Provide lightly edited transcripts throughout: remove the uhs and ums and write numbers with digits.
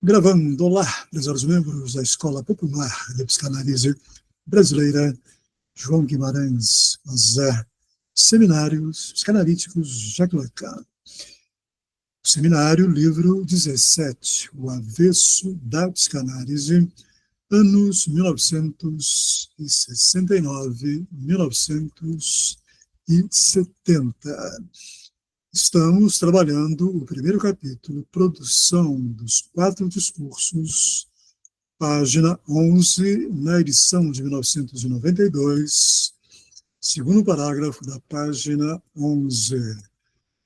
Gravando, olá, prezados membros da Escola Popular de Psicanálise Brasileira, João Guimarães, José, Seminários Psicanalíticos Jacques Lacan. Seminário, livro 17, O Avesso da Psicanálise, anos 1969-1970. Estamos trabalhando o primeiro capítulo, Produção dos 4 discursos, página 11, na edição de 1992, segundo parágrafo da página 11.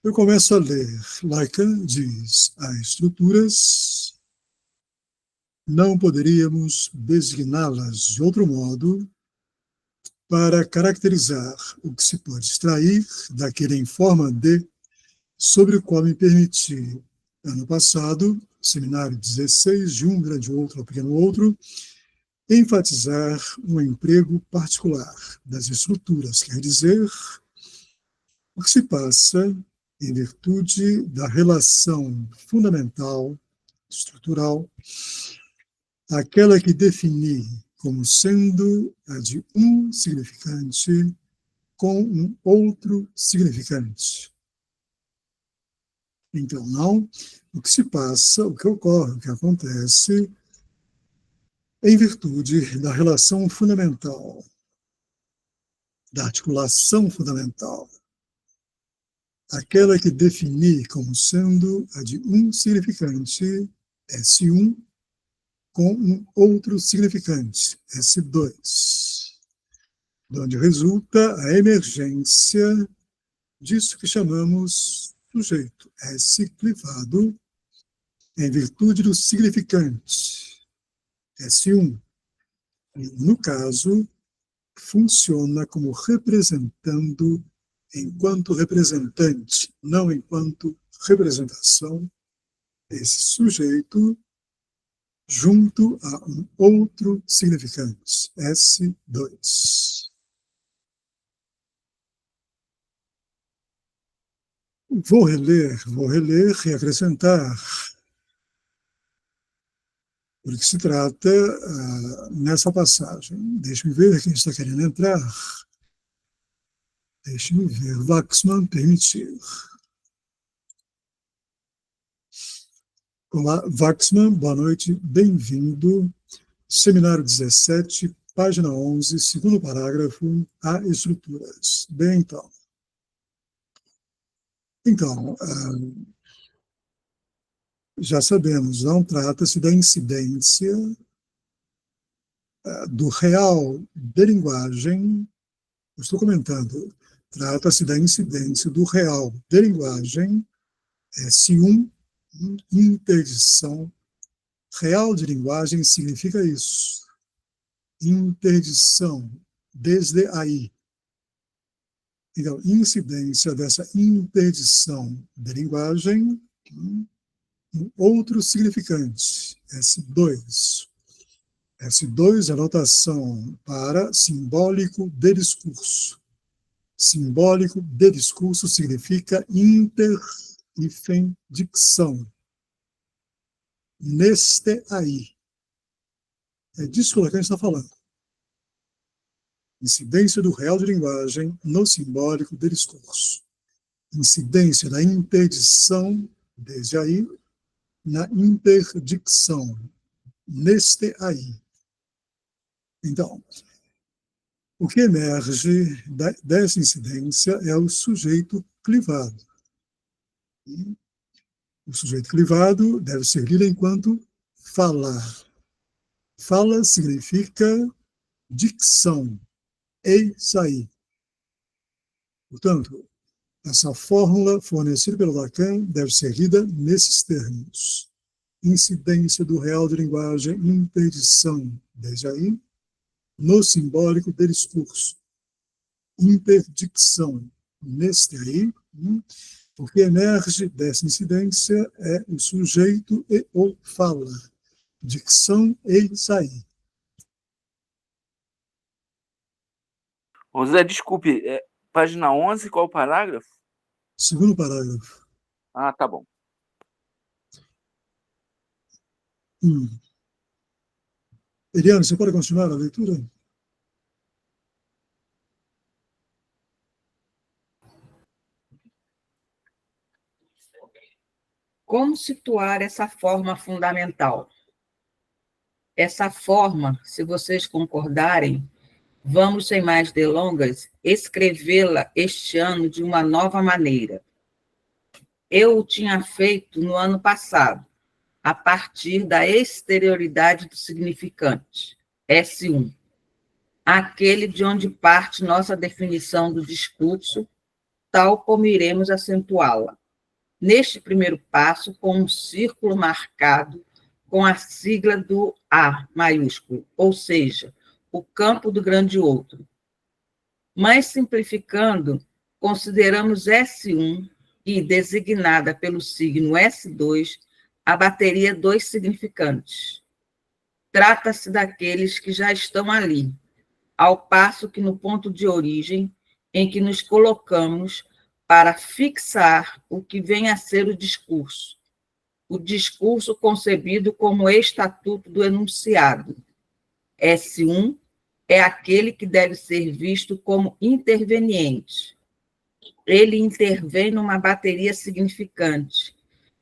Eu começo a ler. Lacan diz: há estruturas, não poderíamos designá-las de outro modo para caracterizar o que se pode extrair daquele em forma de sobre o qual me permiti, ano passado, seminário 16, de um grande outro ao pequeno outro, enfatizar um emprego particular das estruturas, quer dizer, o que se passa em virtude da relação fundamental, estrutural, aquela que defini como sendo a de um significante com um outro significante. Então, não o que se passa, o que ocorre, o que acontece, em virtude da relação fundamental, da articulação fundamental, aquela que defini como sendo a de um significante, S1, com um outro significante, S2, de onde resulta a emergência disso que chamamos sujeito, S clivado, em virtude do significante, S1. No caso, funciona como representando enquanto representante, não enquanto representação, esse sujeito junto a um outro significante, S2. Vou reler e acrescentar do que se trata nessa passagem. Deixe-me ver quem está querendo entrar. Deixe-me ver. Waxman, permitir. Olá, Waxman, boa noite, bem-vindo. Seminário 17, página 11, segundo parágrafo, há estruturas. Bem, então. Então, já sabemos, não trata-se da incidência do real de linguagem, eu estou comentando, trata-se da incidência do real de linguagem, S1, interdição. Real de linguagem significa isso. Interdição, desde aí. Então, incidência dessa interdição de linguagem, um outro significante, S2. S2 é a notação para simbólico de discurso. Simbólico de discurso significa dicção. Neste aí. É disso que o Lacan está falando. Incidência do real de linguagem no simbólico de discurso. Incidência da interdição, desde aí, na interdicção. Neste aí. Então, o que emerge dessa incidência é o sujeito clivado. O sujeito clivado deve ser lido enquanto falar. Fala significa dicção, eis aí. Portanto, essa fórmula fornecida pelo Lacan deve ser lida nesses termos. Incidência do real de linguagem, interdição, desde aí, no simbólico de discurso. Interdicção, neste aí, o que emerge dessa incidência é o sujeito e ou fala. Dicção, eis aí. José, desculpe, página 11, qual o parágrafo? Segundo parágrafo. Ah, tá bom. Eliane, você pode continuar a leitura? Como situar essa forma fundamental? Essa forma, se vocês concordarem, vamos, sem mais delongas, escrevê-la este ano de uma nova maneira. Eu o tinha feito no ano passado, a partir da exterioridade do significante, S1, aquele de onde parte nossa definição do discurso, tal como iremos acentuá-la. Neste primeiro passo, com um círculo marcado com a sigla do A maiúsculo, ou seja, o campo do grande outro. Mas, simplificando, consideramos S1 e, designada pelo signo S2, a bateria dos significantes. Trata-se daqueles que já estão ali, ao passo que no ponto de origem, em que nos colocamos para fixar o que vem a ser o discurso concebido como estatuto do enunciado. S1 é aquele que deve ser visto como interveniente. Ele intervém numa bateria significante,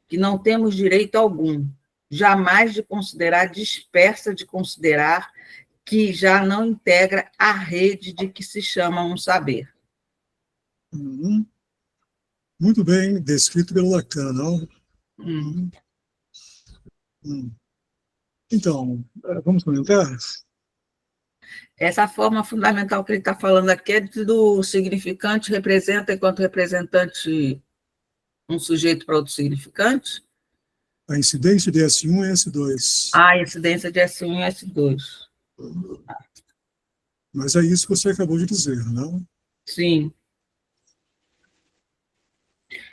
que não temos direito algum, jamais de considerar dispersa, de considerar que já não integra a rede de que se chama um saber. Muito bem descrito pelo Lacan, não? Então, vamos comentar? Essa forma fundamental que ele está falando aqui é do significante representa enquanto representante um sujeito para outro significante? A incidência de S1 e S2. A incidência de S1 e S2. Mas é isso que você acabou de dizer, não? Sim.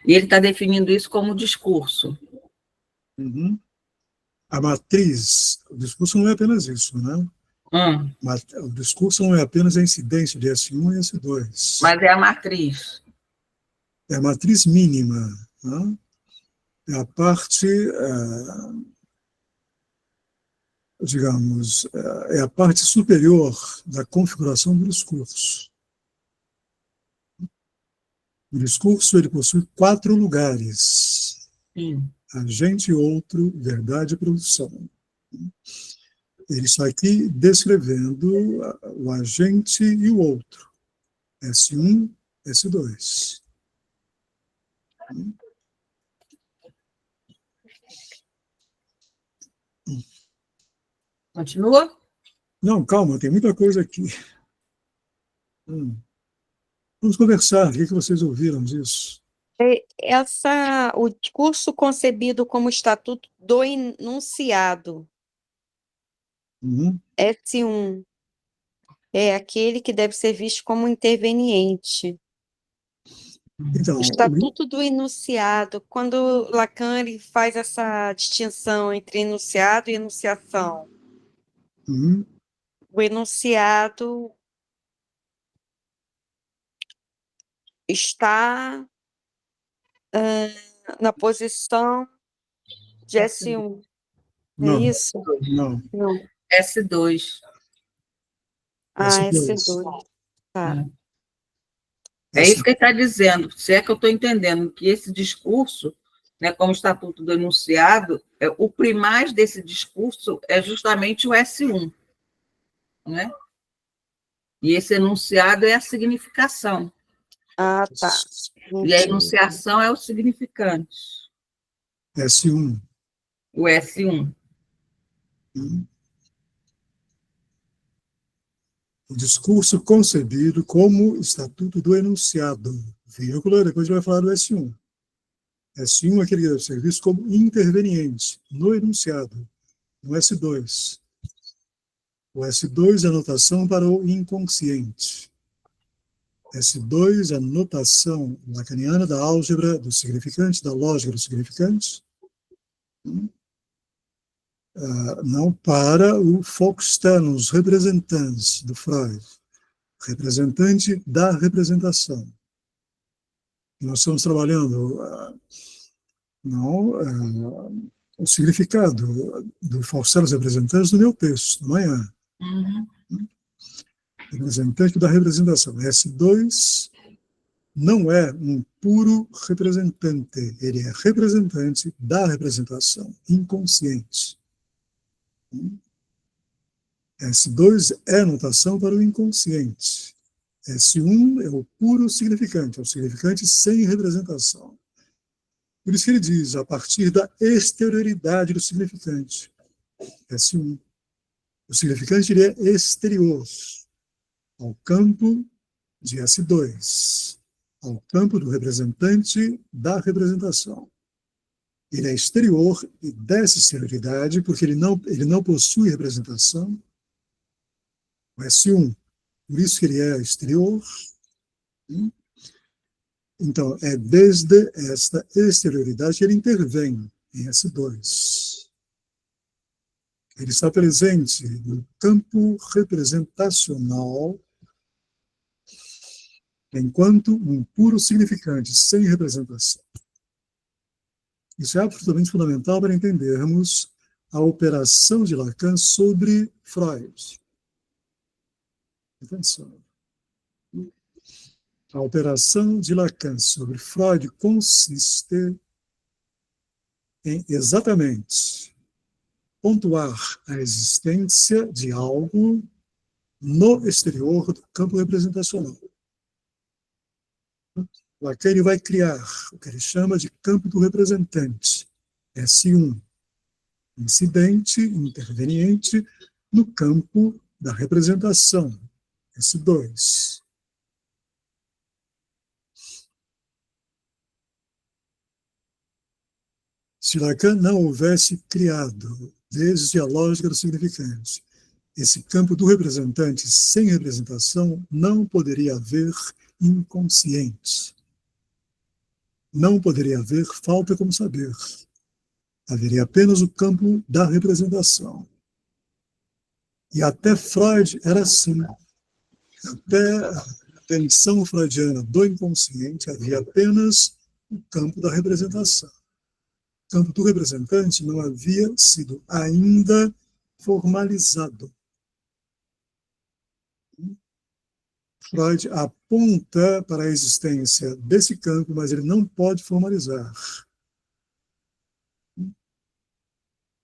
E ele está definindo isso como discurso. A matriz, o discurso não é apenas isso, né? O discurso não é apenas a incidência de S1 e S2. Mas é a matriz. É a matriz mínima, né? É a parte, digamos, é a parte superior da configuração do discurso. O discurso ele possui 4 lugares. Sim. Agente, outro, verdade e produção. Ele está aqui descrevendo o agente e o outro. S1, S2. Continua? Não, calma, tem muita coisa aqui. Vamos conversar. O que vocês ouviram disso? O discurso concebido como estatuto do enunciado, S1, é aquele que deve ser visto como interveniente. Então, Estatuto do enunciado, quando Lacan ele faz essa distinção entre enunciado e enunciação. O enunciado está na posição de S1. não, É isso? não. S2. S2. Tá. É isso que ele está dizendo. Se é que eu estou entendendo que esse discurso, né, como estatuto do enunciado, o primaz desse discurso é justamente o S1. Né? E esse enunciado é a significação. Ah, tá. E a enunciação é o significante. S1. O S1. O discurso concebido como estatuto do enunciado, vírgula, depois a gente vai falar do S1. S1 é aquele que deve ser visto como interveniente no enunciado, no S2. O S2 é a notação para o inconsciente. S2 é a notação lacaniana da álgebra do significante, da lógica do significante, não para o Volksstellung, os representantes do Freud, representante da representação. Nós estamos trabalhando o significado do falselos representantes do meu texto, amanhã. Representante da representação. S2 não é um puro representante, ele é representante da representação, inconsciente. S2 é notação para o inconsciente. S1 é o puro significante, é o significante sem representação. Por isso que ele diz, a partir da exterioridade do significante. S1. O significante ele é exterior ao campo de S2, ao campo do representante da representação. Ele é exterior e dessa exterioridade, porque ele não possui representação, o S1. Por isso que ele é exterior. Então, é desde esta exterioridade que ele intervém em S2. Ele está presente no campo representacional enquanto um puro significante, sem representação. Isso é absolutamente fundamental para entendermos a operação de Lacan sobre Freud. Atenção. A operação de Lacan sobre Freud consiste em exatamente pontuar a existência de algo no exterior do campo representacional. Lacan ele vai criar o que ele chama de campo do representante, S1, incidente, interveniente, no campo da representação, S2. Se Lacan não houvesse criado, desde a lógica do significante, esse campo do representante sem representação, não poderia haver inconsciente. Não poderia haver falta como saber. Haveria apenas o campo da representação. E até Freud era assim. Até a tensão freudiana do inconsciente havia apenas o campo da representação. O campo do representante não havia sido ainda formalizado. Freud aponta para a existência desse campo, mas ele não pode formalizar.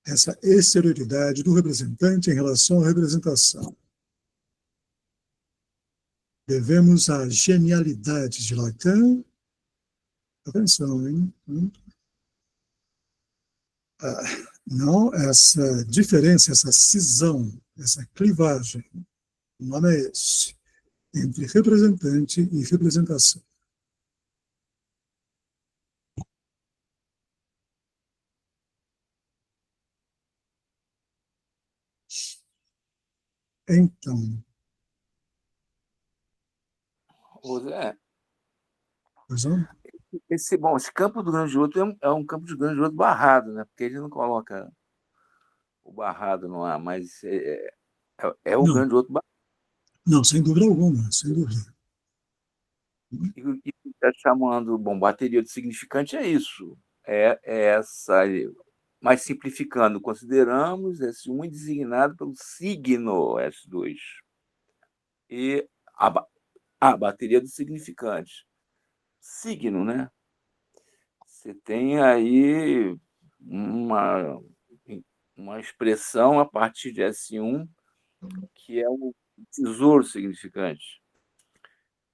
Essa exterioridade do representante em relação à representação. Devemos à genialidade de Lacan. Atenção, hein? Não, essa diferença, essa cisão, essa clivagem, o nome é esse, entre representante e representação. Então, Zé, pois não? esse campo do grande outro é um campo de grande outro barrado, né? Porque ele não coloca o barrado no ar, mas é o Não, grande outro barrado. não, sem dúvida alguma, sem dúvida. E o que está chamando, bateria do significante é isso. É essa, mas simplificando, consideramos S1 designado pelo signo S2. E a bateria do significante. Signo, né? Você tem aí uma expressão a partir de S1, que é o tesouro significante,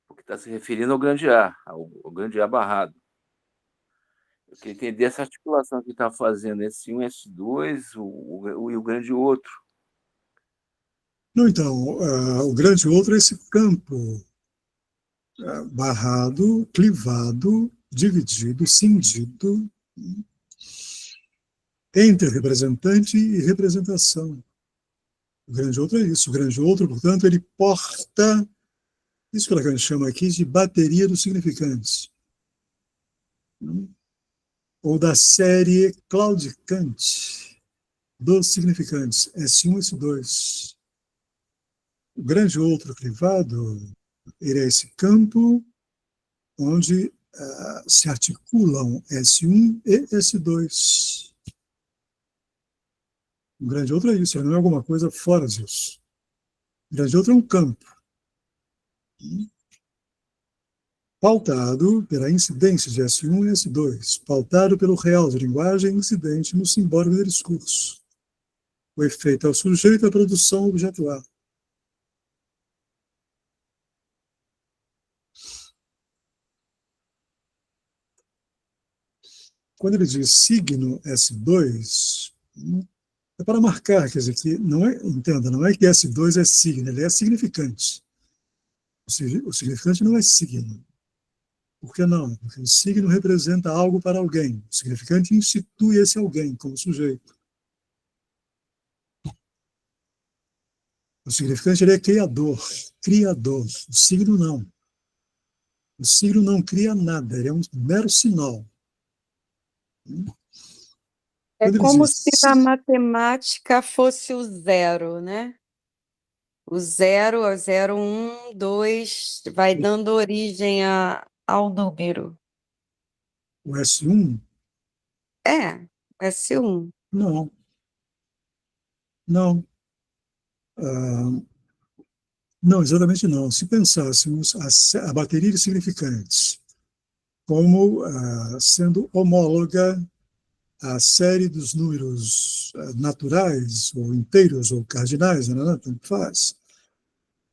porque está se referindo ao grande A, ao grande A barrado. Eu queria entender essa articulação que está fazendo S1, S2 e o grande outro. Não, então, o grande outro é esse campo barrado, clivado, dividido, cindido, entre representante e representação. O grande outro é isso. O grande outro, portanto, ele porta isso que a gente chama aqui de bateria dos significantes. Ou da série claudicante dos significantes, S1 e S2. O grande outro clivado, ele é esse campo onde se articulam S1 e S2. Um grande outro é isso, ele não é alguma coisa fora disso. Um grande outro é um campo, pautado pela incidência de S1 e S2, pautado pelo real de linguagem incidente no simbólico do discurso. O efeito é o sujeito, a produção, o objeto A. Quando ele diz signo S2, é para marcar, quer dizer, que não é, entenda, não é que S2 é signo, ele é significante. O significante não é signo. Por que não? Porque o signo representa algo para alguém. O significante institui esse alguém como sujeito. O significante ele é criador, criador. O signo não. O signo não cria nada, ele é um mero sinal. É Quando ele como diz, se na matemática fosse o zero, né? O zero, é o 0, 1, 2, vai dando origem ao número. o S1, É, S1. não, não. Ah, não, exatamente não. Se pensássemos a bateria de significantes como sendo homóloga à série dos números naturais, ou inteiros, ou cardinais, né, tanto faz,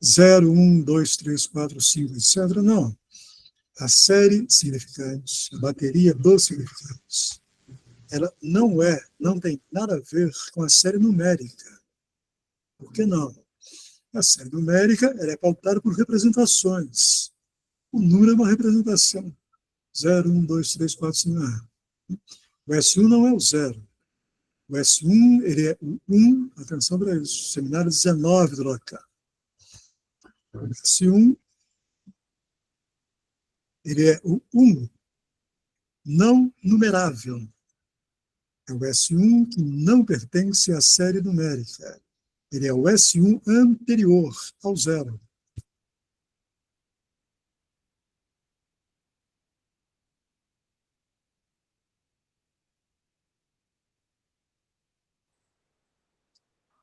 0, 1, 2, 3, 4, 5, etc. Não. A série de significantes, a bateria dos significantes, ela não tem nada a ver com a série numérica. Por que não? A série numérica ela é pautada por representações. O número é uma representação. 0, 1, 2, 3, 4, 5. O S1 não é o 0. O S1 ele é o 1, atenção para isso, seminário 19 do Lacan. O S1 ele é o 1 não numerável. É o S1 que não pertence à série numérica. Ele é o S1 anterior ao 0.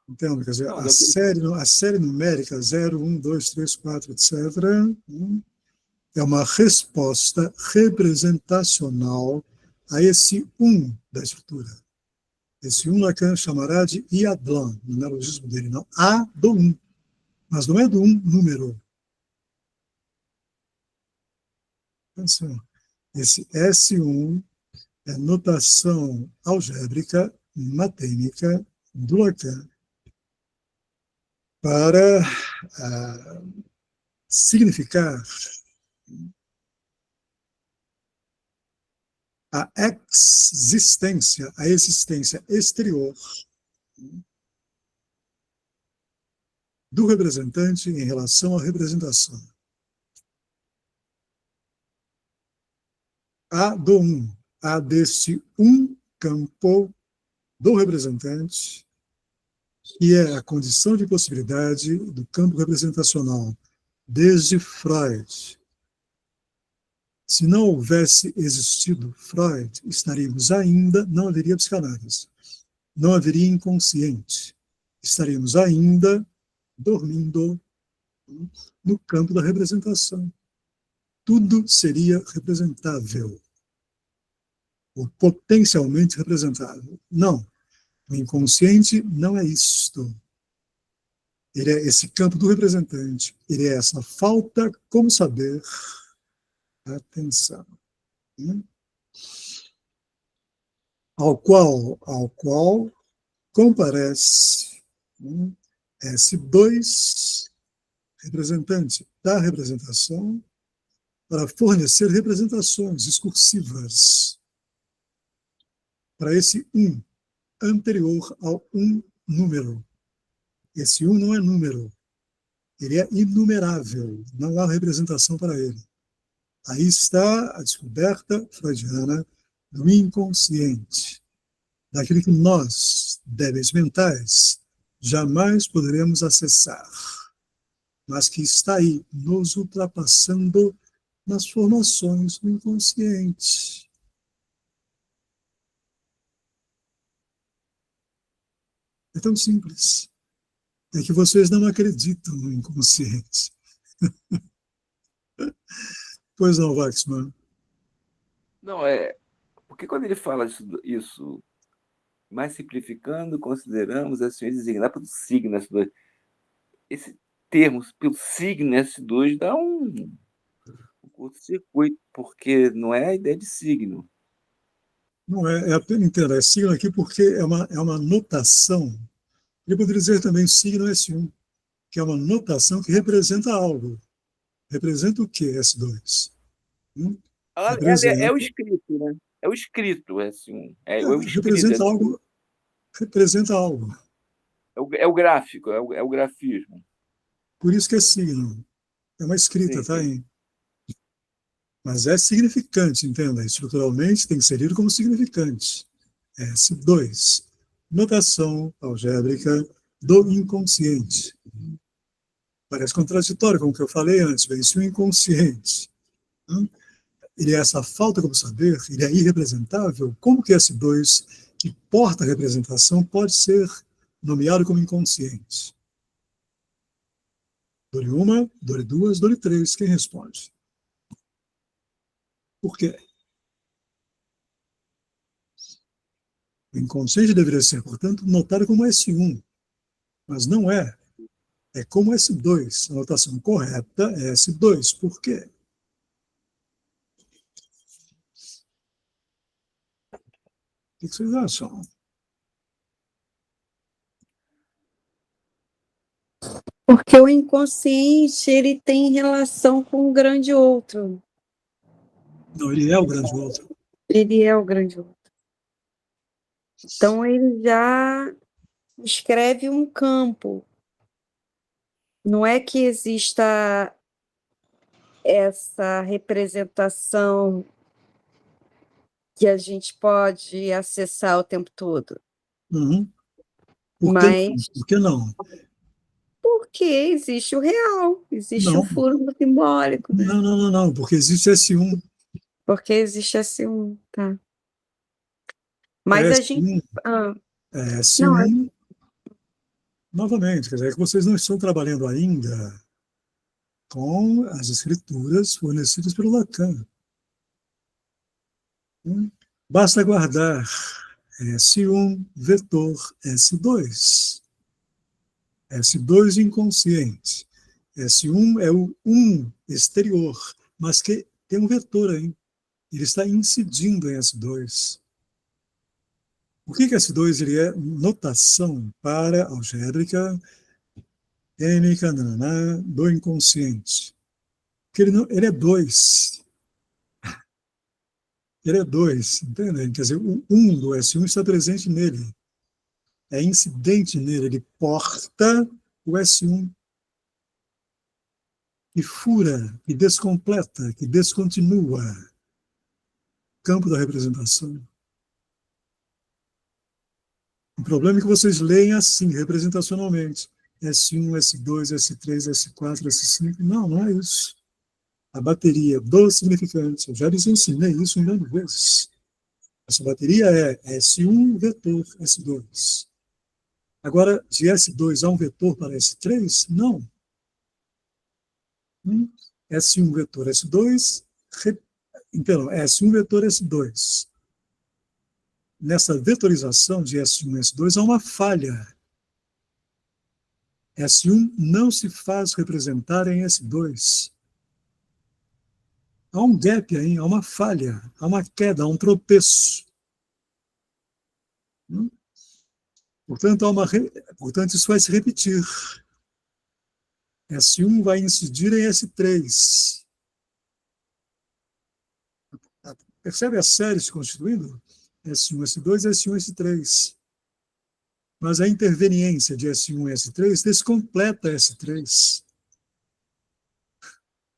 Entende? Quer dizer, Não, a série numérica 0, 1, 2, 3, 4, etc., é uma resposta representacional a esse 1 da estrutura. Esse 1 Lacan chamará de Iadlan, no neologismo dele, não. A do 1. Mas não é do 1 número. Atenção. Esse S1 é notação algébrica, matêmica, do Lacan, para significar a existência, a existência exterior do representante em relação à representação. A do 1, a desse campo do representante, que é a condição de possibilidade do campo representacional, desde Freud. Se não houvesse existido Freud, não haveria psicanálise, não haveria inconsciente, estaríamos ainda dormindo no campo da representação. Tudo seria representável, ou potencialmente representável. Não, o inconsciente não é isto. Ele é esse campo do representante, ele é essa falta como saber, atenção, ao qual comparece S2, representante da representação, para fornecer representações discursivas para esse 1 anterior ao 1 número. Esse 1 não é número, ele é inumerável, não há representação para ele. Aí está a descoberta freudiana do inconsciente, daquilo que nós, débeis mentais, jamais poderemos acessar, mas que está aí, nos ultrapassando nas formações do inconsciente. tão simples. É que vocês não acreditam no inconsciente. Pois não, Waxman. Não, porque quando ele fala isso mais simplificando, consideramos ações designadas pelo signo S2. Esse termo, pelo signo S2, dá um curto-circuito, porque não é a ideia de signo. Não é apenas entender, é signo aqui porque é uma notação. Ele poderia dizer também signo S1, que é uma notação que representa algo. Representa o que, S2? É o Representa, escrito, né? É o escrito, S1. É o escrito, representa algo. Representa algo. é o gráfico, é o grafismo. Por isso que é signo. É uma escrita, Sim, tá? sim. Mas é significante, entenda. Estruturalmente tem que ser lido como significante. S2. Notação algébrica do inconsciente. Parece contraditório com o que eu falei antes. Vence o inconsciente. Ele é essa falta como saber, ele é irrepresentável. Como que S2, que porta a representação, pode ser nomeado como inconsciente? Dole uma, dole duas, dole três. Quem responde? Por quê? O inconsciente deveria ser, portanto, notado como S1, mas não é. É como S2. A notação correta é S2. Por quê? O que vocês acham? Porque o inconsciente, ele tem relação com o grande outro. Não, ele é o grande outro. Ele é o grande outro. Então, ele já escreve um campo. Não é que exista essa representação que a gente pode acessar o tempo todo. Uhum. Mas Por que não? porque existe o real, existe o Não, furo simbólico, né? não, porque existe S1. Porque existe esse um, tá? É Mas a gente. S1, Ah, é não, S1 novamente. Quer dizer, é que vocês não estão trabalhando ainda com as escrituras fornecidas pelo Lacan. Basta guardar S1, vetor S2. S2 inconsciente. S1 é o 1 exterior, mas que tem um vetor aí. Ele está incidindo em S2. O que é S2? Ele é notação para algébrica, química, do inconsciente. Porque ele é 2. Ele é 2, entende? Quer dizer, o 1 do S1 está presente nele. É incidente nele. Ele porta o S1. Que fura, que descompleta, que descontinua o campo da representação. O problema é que vocês leem assim, representacionalmente. S1, S2, S3, S4, S5. Não, não é isso. A bateria dos significantes, eu já lhes ensinei isso um milhão de vezes. Essa bateria é S1, vetor, S2. Agora, de S2 há um vetor para S3? Não. S1, vetor, S2, então, S1, vetor, S2. Nessa vetorização de S1 e S2 há uma falha. S1 não se faz representar em S2. Há um gap aí, há uma falha, há uma queda, há um tropeço. Portanto, portanto, isso vai se repetir. S1 vai incidir em S3. Percebe a série se constituindo? S1, S2, S1, S3. Mas a interveniência de S1 e S3 descompleta S3.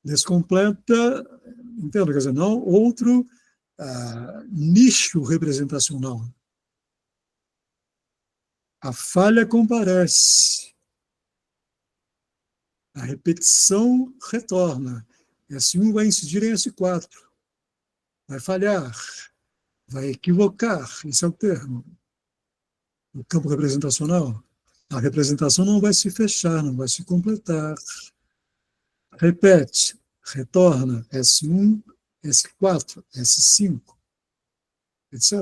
Descompleta, entendo, quer dizer, não outro nicho representacional. A falha comparece. A repetição retorna. S1 vai incidir em S4. Vai falhar. Vai equivocar. Esse é o termo. O campo representacional. A representação não vai se fechar, não vai se completar. Repete, retorna, S1, S4, S5, etc.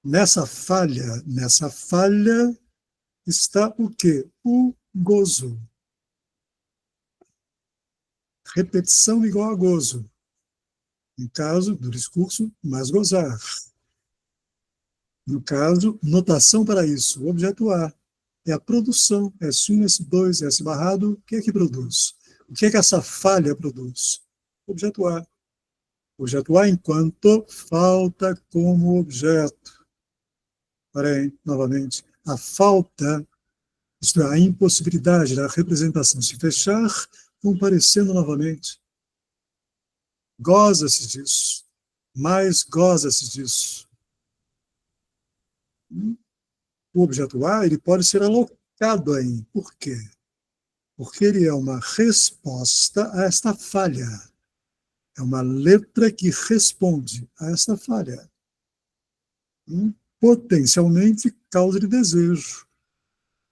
Nessa falha está o quê? O gozo. Repetição igual a gozo. No caso do discurso, mais gozar. No caso, notação para isso, o objeto A. É a produção, S1, S2, S barrado, o que é que produz? O que é que essa falha produz? Objeto A. Objeto A enquanto falta como objeto. Porém, novamente, a falta, isto é, a impossibilidade da representação se fechar, comparecendo novamente. Goza-se disso, mais goza-se disso. O objeto A ele pode ser alocado aí. Por quê? Porque ele é uma resposta a esta falha. É uma letra que responde a esta falha. Potencialmente causa de desejo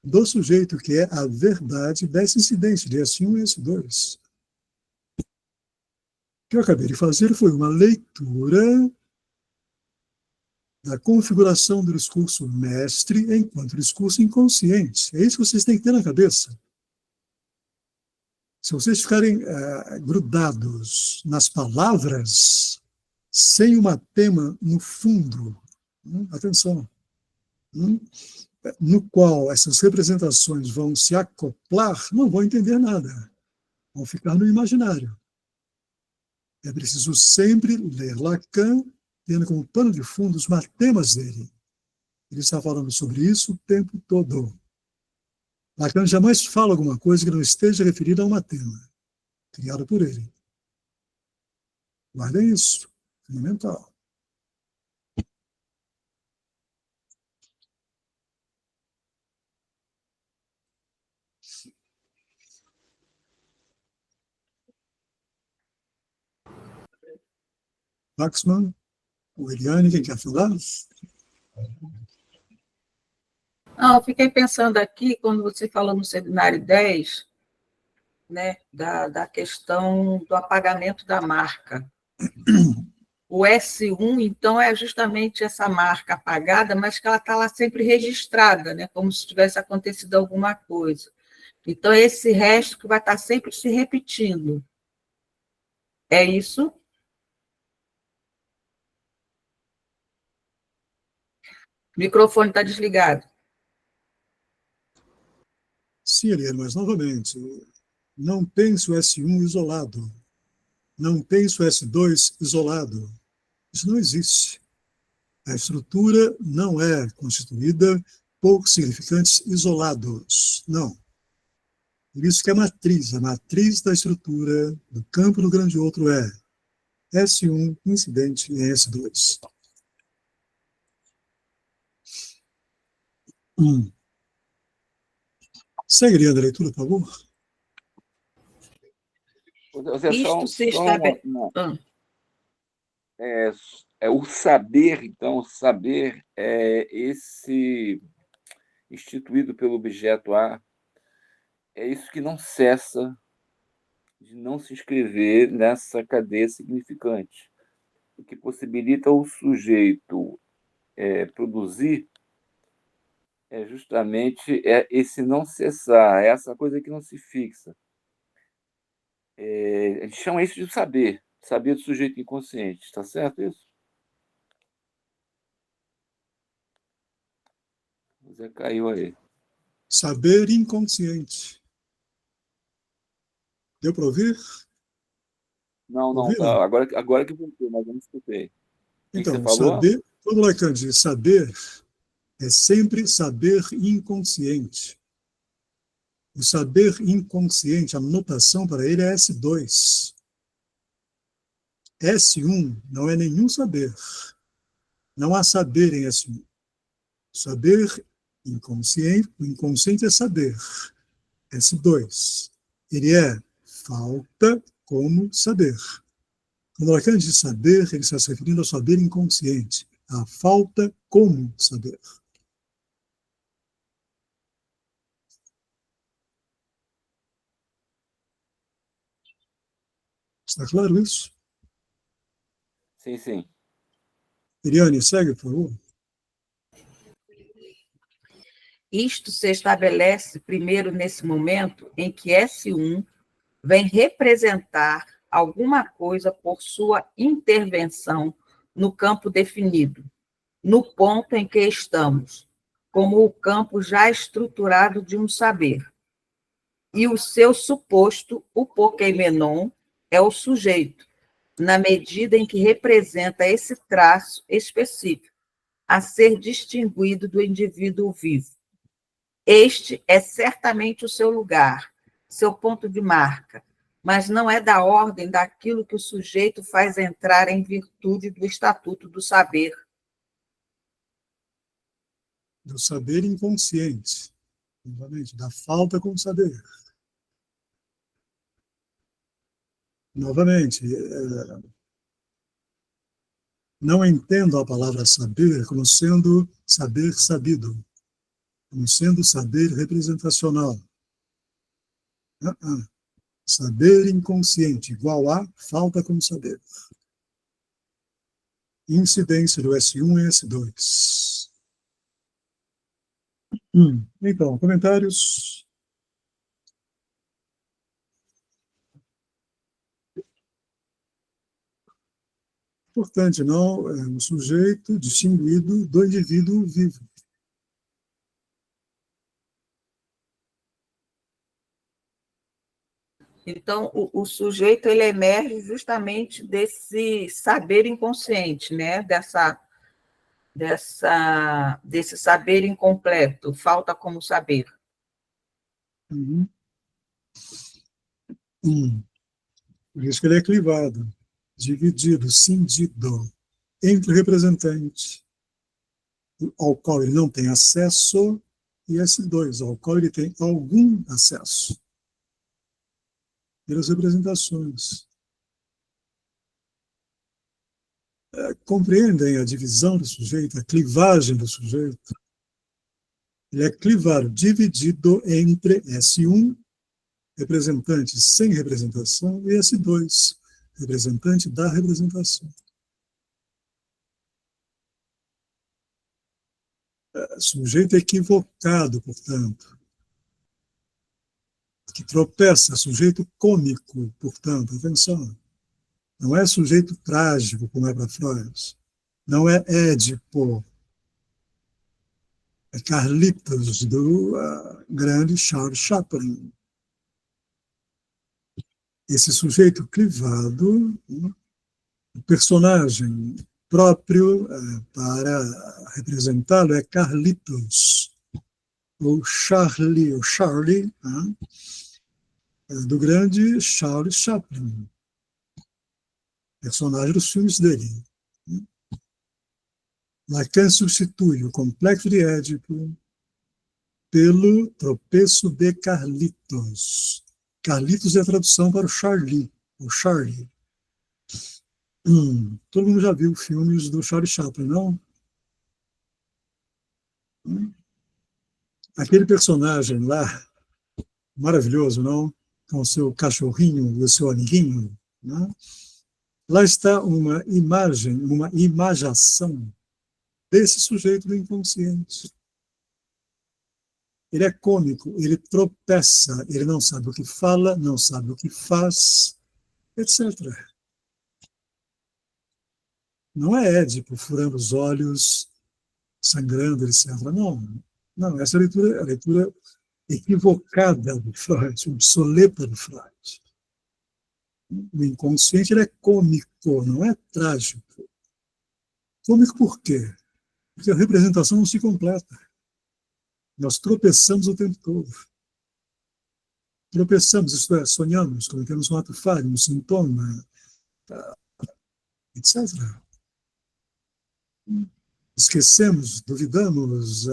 do sujeito, que é a verdade dessa incidência de S1 e S2. O que eu acabei de fazer foi uma leitura da configuração do discurso mestre enquanto discurso inconsciente. É isso que vocês têm que ter na cabeça. Se vocês ficarem grudados nas palavras, sem uma tema no fundo, atenção, no qual essas representações vão se acoplar, não vão entender nada. Vão ficar no imaginário. É preciso sempre ler Lacan, tendo como pano de fundo os matemas dele. Ele está falando sobre isso o tempo todo. Lacan jamais fala alguma coisa que não esteja referida a um matema, criado por ele. Guardem isso, fundamental. Waxman, o Eliane, quem quer falar? Não, eu fiquei pensando aqui, quando você falou no seminário 10, né, da questão do apagamento da marca. O S1, então, é justamente essa marca apagada, mas que ela está lá sempre registrada, né, como se tivesse acontecido alguma coisa. Então, é esse resto que vai estar sempre se repetindo. É isso? O microfone está desligado. Sim, Eliane, mas novamente, não pense o S1 isolado. Não pense o S2 isolado. Isso não existe. A estrutura não é constituída por significantes isolados. Não. Por isso que a matriz da estrutura do campo do grande outro é S1 incidente em S2. Segue a leitura, por favor. Isto se estabelece. O saber, então, saber é esse instituído pelo objeto A, é isso que não cessa de não se inscrever nessa cadeia significante, o que possibilita o sujeito produzir é justamente esse não cessar, essa coisa que não se fixa. A gente chama isso de saber do sujeito inconsciente, está certo isso? O Zé caiu aí. Saber inconsciente. Deu para ouvir? Não, tá. Agora que voltou, mas eu não escutei. Então, você falou? saber, como Lacan diz, saber é sempre saber inconsciente. O saber inconsciente, a notação para ele é S2. S1 não é nenhum saber. Não há saber em S1. Saber inconsciente, o inconsciente é saber. S2. Ele é falta como saber. Quando Lacan diz saber, ele está se referindo ao saber inconsciente, a falta como saber. Está claro isso? Sim, sim. Iriane, segue, por favor. Isto se estabelece primeiro nesse momento em que S1 vem representar alguma coisa por sua intervenção no campo definido, no ponto em que estamos, como o campo já estruturado de um saber. E o seu suposto, o Pokémenon, é o sujeito, na medida em que representa esse traço específico, a ser distinguido do indivíduo vivo. Este é certamente o seu lugar, seu ponto de marca, mas não é da ordem daquilo que o sujeito faz entrar em virtude do estatuto do saber. Do saber inconsciente, novamente, da falta com saber. Novamente, não entendo a palavra saber como sendo saber sabido, como sendo saber representacional. Saber inconsciente igual a falta com saber. Incidência do S1 e S2. Então, comentários. Importante, não? É um sujeito distinguido do indivíduo vivo. Então, o sujeito ele emerge justamente desse saber inconsciente, né? Desse saber incompleto, falta como saber. Por isso que ele é clivado, dividido, cindido entre o representante, ao qual ele não tem acesso, e S2, ao qual ele tem algum acesso. Pelas representações. Compreendem a divisão do sujeito, a clivagem do sujeito? Ele é clivado, dividido entre S1, representante sem representação, e S2, representante da representação. Sujeito equivocado, portanto, que tropeça, sujeito cômico, portanto, atenção, não é sujeito trágico, como é para Freud, não é Édipo, é Carlitos, do grande Charles Chaplin. Esse sujeito clivado, o personagem próprio para representá-lo é Carlitos, ou Charlie, do grande Charles Chaplin, personagem dos filmes dele. Lacan substitui o complexo de Édipo pelo tropeço de Carlitos. Carlitos é a tradução para o Charlie, o Charlie. Todo mundo já viu filmes do Charlie Chaplin, não? Aquele personagem lá, maravilhoso, não? Com o seu cachorrinho e o seu amiguinho, não? Lá está uma imagem, uma imagiação desse sujeito do inconsciente. Ele é cômico, ele tropeça, ele não sabe o que fala, não sabe o que faz, etc. Não é Édipo furando os olhos, sangrando, etc. Não, essa é a leitura equivocada do Freud, obsoleta do Freud. O inconsciente ele é cômico, não é trágico. Cômico por quê? Porque a representação não se completa. Nós tropeçamos o tempo todo. Tropeçamos, isto é, sonhamos, cometemos um ato falho, um sintoma, etc. Esquecemos, duvidamos,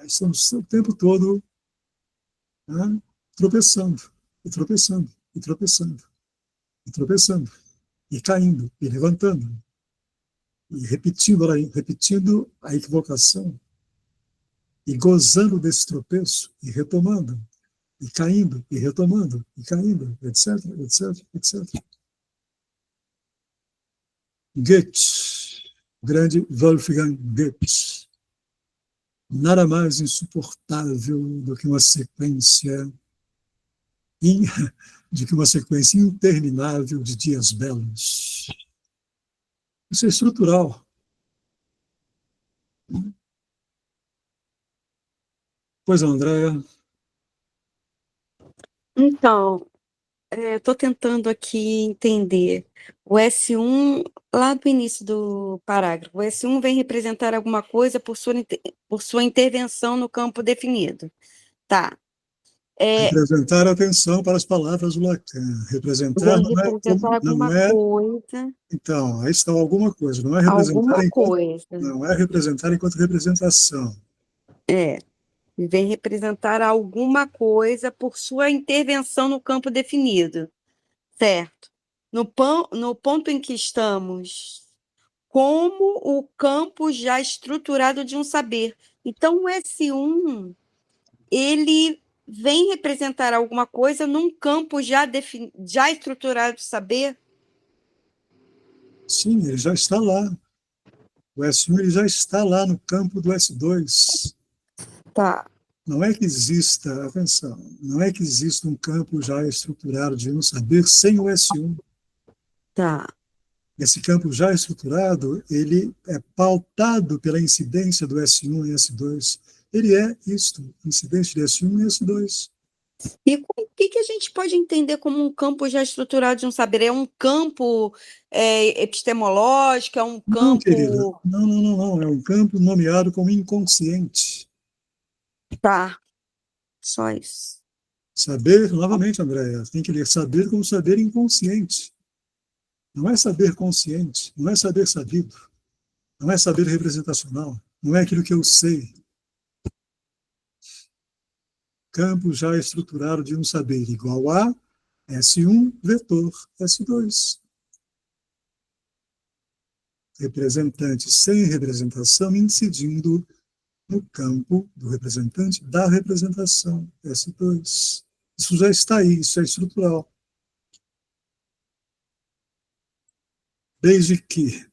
estamos o tempo todo tropeçando, e tropeçando, e tropeçando, e tropeçando, e caindo, e levantando. e repetindo a equivocação, e gozando desse tropeço, e retomando, e caindo, e retomando, e caindo, etc, etc, etc. Goethe, grande Wolfgang Goethe, nada mais insuportável do que uma sequência interminável de dias belos. Isso é estrutural. Pois, Andréa. Então, estou tentando aqui entender. O S1, lá do início do parágrafo, o S1 vem representar alguma coisa por sua intervenção no campo definido. Tá. Representar atenção para as palavras do Lacan. Representar Vem representar alguma coisa. Então, aí está alguma coisa. Não é representar Alguma coisa. Não é representar enquanto representação. Vem representar alguma coisa por sua intervenção no campo definido. Certo. No ponto em que estamos, como o campo já estruturado de um saber. Então, o S1, ele vem representar alguma coisa num campo já estruturado de saber? Sim, ele já está lá. O S1 ele já está lá no campo do S2. Tá. Não é que exista, atenção, não é que exista um campo já estruturado de um saber sem o S1. Tá. Esse campo já estruturado, ele é pautado pela incidência do S1 e S2. Ele é isto, incidência de S1 e S2. E o que a gente pode entender como um campo já estruturado de um saber? É um campo epistemológico? É um Não, campo... querida, não. É um campo nomeado como inconsciente. Tá, só isso. Saber, novamente, Andréa, tem que ler saber como saber inconsciente. Não é saber consciente, não é saber sabido, não é saber representacional, não é aquilo que eu sei. Campo já estruturado de um saber igual a S1 vetor S2. Representante sem representação incidindo no campo do representante da representação S2. Isso já está aí, isso é estrutural. Desde que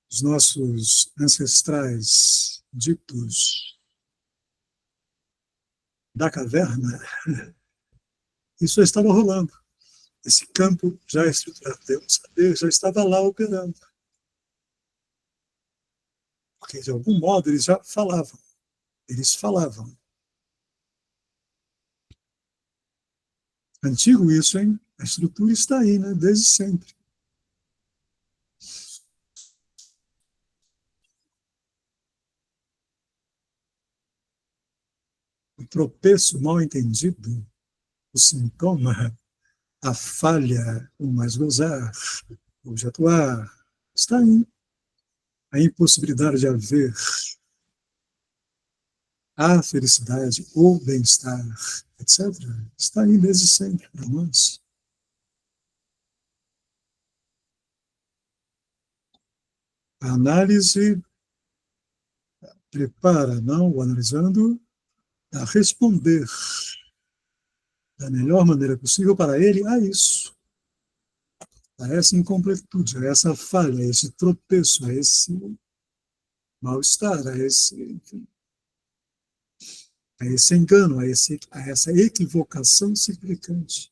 os nossos ancestrais ditos da caverna, isso já estava rolando. Esse campo já estruturado de um saber já estava lá operando. Porque, de algum modo, eles já falavam. Eles falavam. Antigo isso, hein? A estrutura está aí, né? Desde sempre. O tropeço mal entendido, o sintoma, a falha, o mais gozar, o de atuar, está aí. A impossibilidade de haver a felicidade, o bem-estar, etc., está aí desde sempre para nós. A análise prepara, não, o analisando, a responder da melhor maneira possível para ele a isso, a essa incompletude, a essa falha, a esse tropeço, a esse mal-estar, a esse engano, a essa equivocação significante.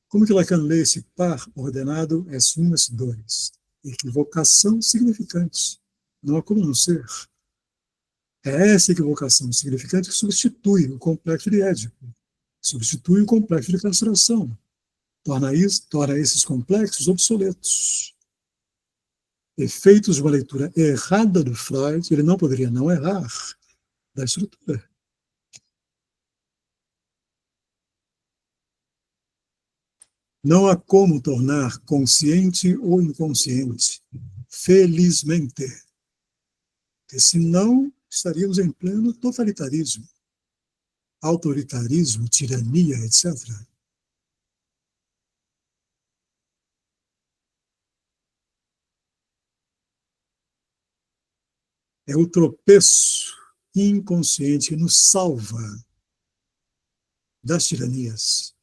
Como que Lacan lê esse par ordenado S1, S2? Equivocação significante. Não há como não ser. É essa equivocação significante que substitui o complexo de Édipo, substitui o complexo de castração, torna esses complexos obsoletos. Efeitos de uma leitura errada do Freud, ele não poderia não errar da estrutura. Não há como tornar consciente ou inconsciente, felizmente, porque senão estaríamos em pleno totalitarismo, autoritarismo, tirania, etc. É o tropeço inconsciente que nos salva das tiranias.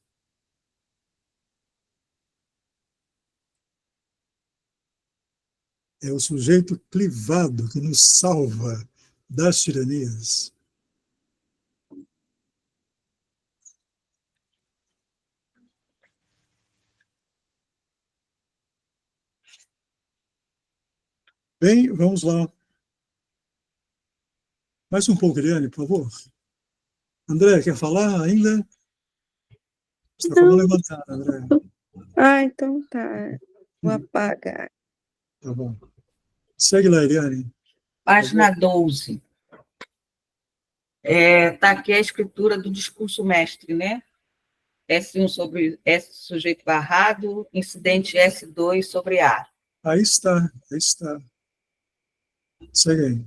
É o sujeito clivado que nos salva das tiranias. Bem, vamos lá. Mais um pouco, Eliane, por favor. André, quer falar ainda? Você está com a mão levantada, André. Então tá. Vou apagar. Tá bom. Segue lá, Eliane. Página 12. Está aqui a escritura do discurso mestre, né? S1 sobre S sujeito barrado, incidente S2 sobre A. Aí está. Segue aí.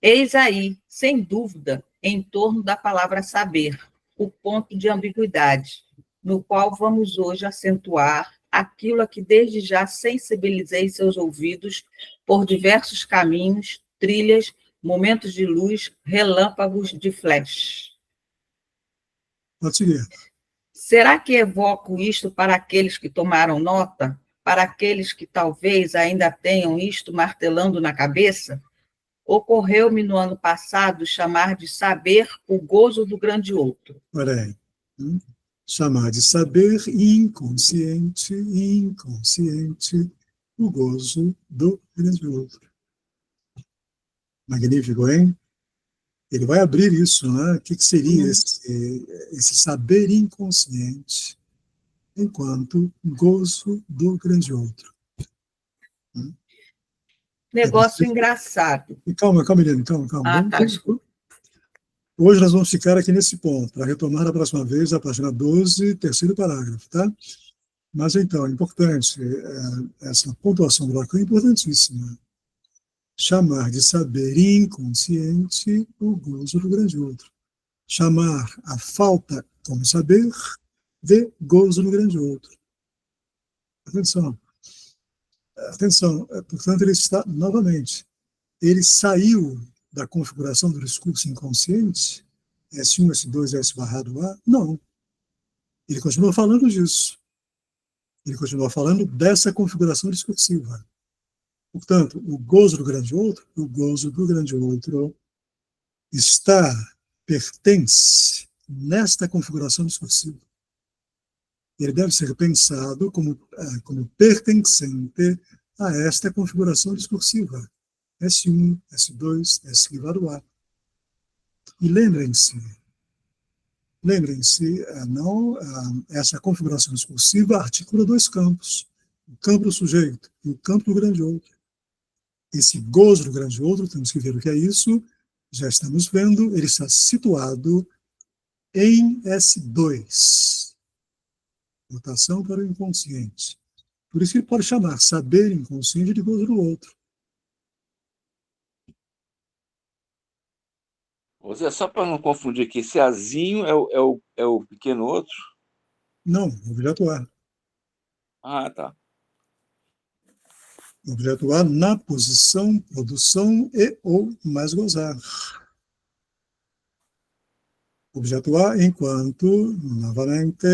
Eis aí, sem dúvida, em torno da palavra saber, o ponto de ambiguidade, no qual vamos hoje acentuar aquilo a que desde já sensibilizei seus ouvidos por diversos caminhos, trilhas, momentos de luz, relâmpagos de flash. Pode seguir. Será que evoco isto para aqueles que tomaram nota? Para aqueles que talvez ainda tenham isto martelando na cabeça? Ocorreu-me no ano passado chamar de saber o gozo do grande outro. Olha aí. Chamar de saber inconsciente, o gozo do grande outro. Magnífico, hein? Ele vai abrir isso, né? O que seria esse saber inconsciente enquanto gozo do grande outro? Negócio engraçado. Calma, Eliane, calma. Tá, desculpa. Hoje nós vamos ficar aqui nesse ponto, para retomar na próxima vez a página 12, terceiro parágrafo, tá? Mas então, é importante, essa pontuação do Lacan é importantíssima. Chamar de saber inconsciente o gozo do grande outro. Chamar a falta como saber de gozo do grande outro. Atenção, portanto, ele está, novamente, ele saiu da configuração do discurso inconsciente, S1, S2, S barrado A? Não. Ele continua falando disso. Ele continua falando dessa configuração discursiva. Portanto, o gozo do grande outro pertence nesta configuração discursiva. Ele deve ser pensado como pertencente a esta configuração discursiva. S1, S2, S elevado a. E lembrem-se, essa configuração discursiva articula dois campos, o campo do sujeito e o campo do grande outro. Esse gozo do grande outro, temos que ver o que é isso, já estamos vendo, ele está situado em S2, notação para o inconsciente. Por isso que ele pode chamar saber inconsciente de gozo do outro. Zé, só para não confundir aqui, esse azinho é o pequeno outro? Não, objeto A. Tá. Objeto A na posição, produção e ou mais gozar. Objeto A enquanto, novamente,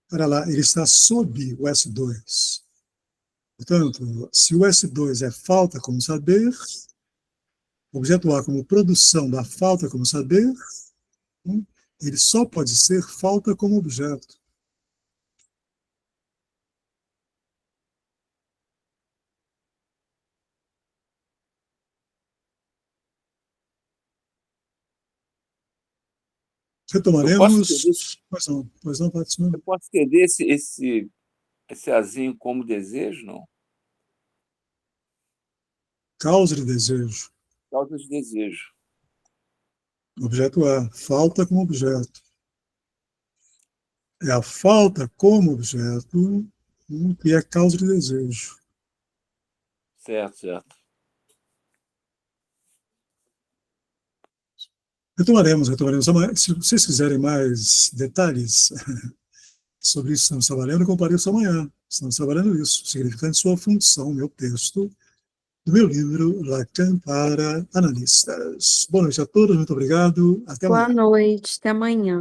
para lá, ele está sob o S2. Portanto, se o S2 é falta como saber, objeto A como produção da falta como saber, ele só pode ser falta como objeto. Retomaremos. Pois não, Patrícia. Eu posso entender esse azinho como desejo, não? Causa de desejo. Causa de desejo. Objeto A, falta como objeto. É a falta como objeto que é causa de desejo. Certo. Retomaremos amanhã. Se vocês quiserem mais detalhes sobre isso que estamos trabalhando, compareçam amanhã. Estamos trabalhando isso, significando sua função, meu texto, do meu livro Lacan para Analistas. Boa noite a todos, muito obrigado, até amanhã. Boa noite, até amanhã.